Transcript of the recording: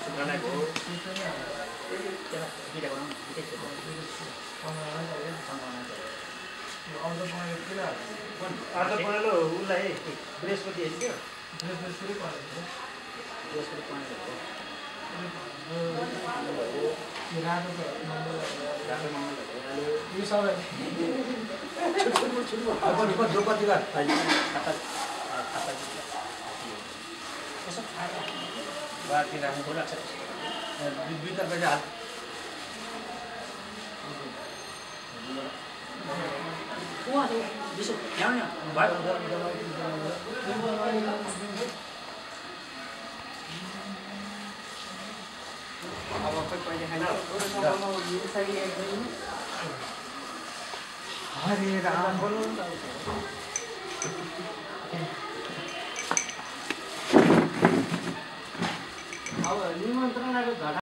शुक्रानाको अर्ध पहेँलो उसलाई बृहस्पति हेरि क्या हरे राम अब निमन्त्रणाको घटना